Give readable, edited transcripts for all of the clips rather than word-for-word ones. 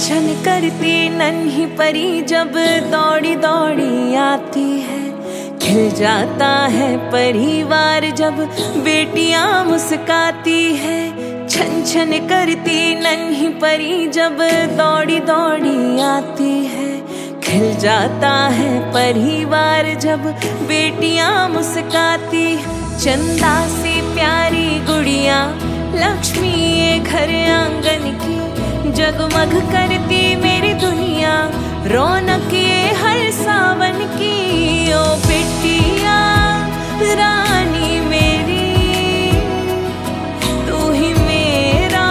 छन करती नन्ही परी जब दौड़ी दौड़ी आती है। खिल जाता है परिवार जब बेटियां मुस्काती है। छन छन करती नन्ही परी जब दौड़ी दौड़ी आती है। खिल जाता है परिवार जब बेटियां मुस्काती। चंदा सी प्यारी गुड़िया लक्ष्मी ये घर आंगन की। जगमग करती मेरी दुनिया रौनक ये हर सावन की। ओ बिटिया रानी मेरी तू ही मेरा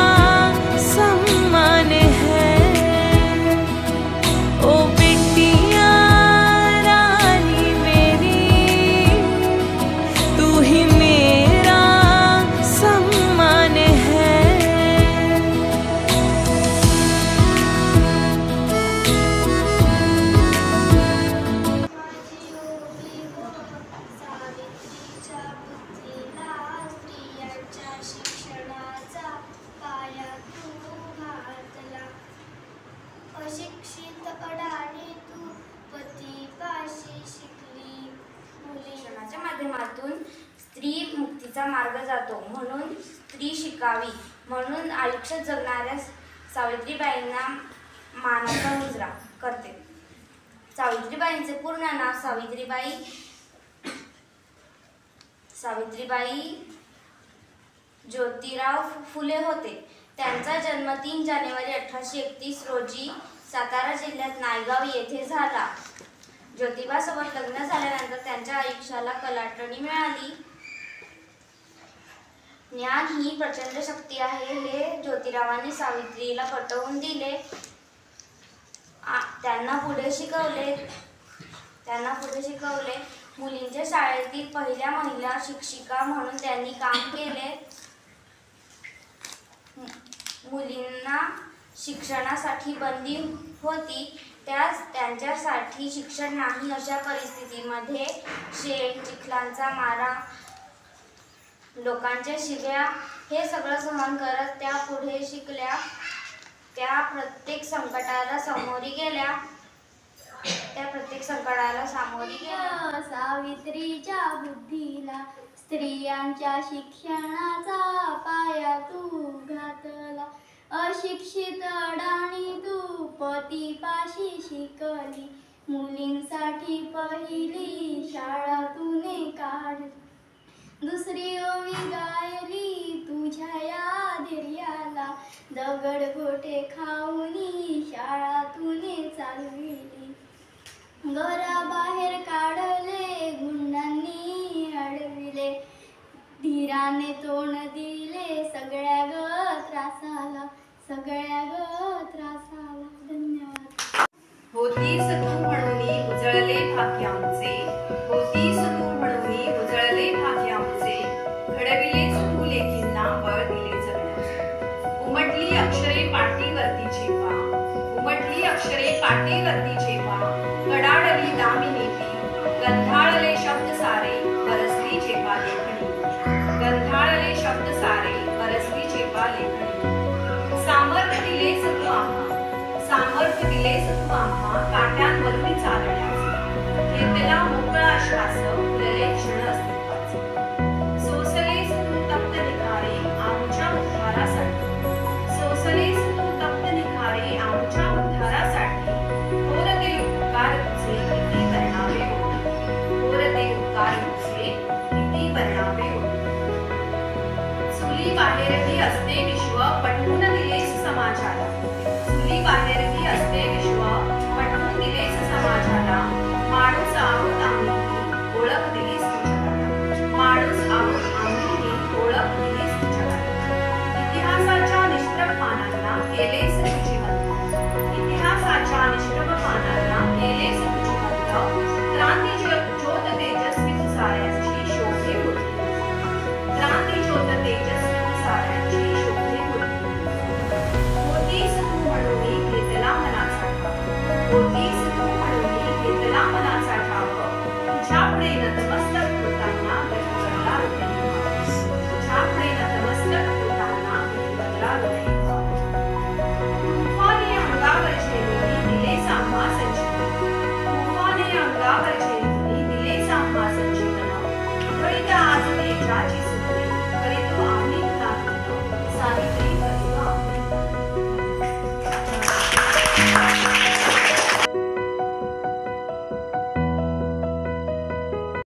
सम्मान है। ओ बिटिया रानी मेरी तू ही मेरा सम्मान है। अशिक्षित अडाणी तू पतीपाशी शिकली। शिक्षणाच्या माध्यमातून स्त्री मुक्तीचा मार्ग जातो, म्हणून स्त्री शिकावी म्हणून आयुष्य जगणाऱ्या सावित्रीबाईंना मानाचा मुजरा करते। सावित्रीबाईंचे पूर्ण नाव सावित्रीबाई ज्योतिराव फुले होते। त्यांचा जन्म 3 जानेवारी 1831 रोजी सातारा जिल्ह्यात नायगाव येथे झाला। ज्योतिबासोबत लग्न झाल्यानंतर त्यांच्या आयुष्याला कलाटणी मिळाली। ज्ञान ही प्रचंड शक्ती आहे हे ज्योतिरावांनी सावित्रीला पटवून दिले। त्यांना पुढे शिकवले। मुलींच्या शाळेतील पहिल्या महिला शिक्षिका म्हणून त्यांनी काम केले। मुलींना शिक्षणासाठी बंदी होती, त्यांच्यासाठी शिक्षण नाही अशा परिस्थितीमध्ये शेण, चिखलांचा मारा, लोकांच्या शिव्या हे सगळं सहन करत त्या पुढे शिकल्या। त्या प्रत्येक संकटाला सामोरी गेल्या। सावित्रीच्या बुद्धीला स्त्रियांच्या शिक्षणाचा पाया तू घातला। अशिक्षित अडाणी तू पतीपाशी शिकली। मुलींसाठी पहिली शाळा तूने काढली। दुसरी ओवी गायली तुझ्या या धैर्याला। दगड गोटे खाऊनी शाळा तूने चालविली। घराबाहेर काढले गुंडांनी अडविले। धीराने तोंड दिले सगळ्या ग त्रासाला। धन्यवाद। होतीस तू म्हणून उजळले भाग्य आमचे। होतीस तू म्हणून उजळले भाग्य आमचे। घडविलेच तू लेखींना बळ दिले जगण्याचे। उमटली अक्षरे पाटीवरती जेव्हा कडाडली दामिनी ती। गंधाळले शब्द सारे बरसली जेव्हा लेखणी। सामर्थ्य दिलेस तू आम्हा काट्यांवरून चालण्याचे। घेतला मोकळा श्वास फुलले क्षण अस्तित्वाचे। सोसलेस तू तप्त निखारे आमच्या उद्धारासाठी। थोर ते उपकार तुझे किती वर्णावे ओढे। चुली बाहेरही असते विश्व पटवून दिलेस समाजाला। माणूस आहोत आम्ही ओळख दिलीस तुझ्याला। इतिहासाच्या निष्प्रभ पानांना केलेस तुझी बंध। क्रांती ज्योत तेजस्वी तू साऱ्यांची शोभे मूर्ती। होतीस तू म्हणून घेतला मनाचा।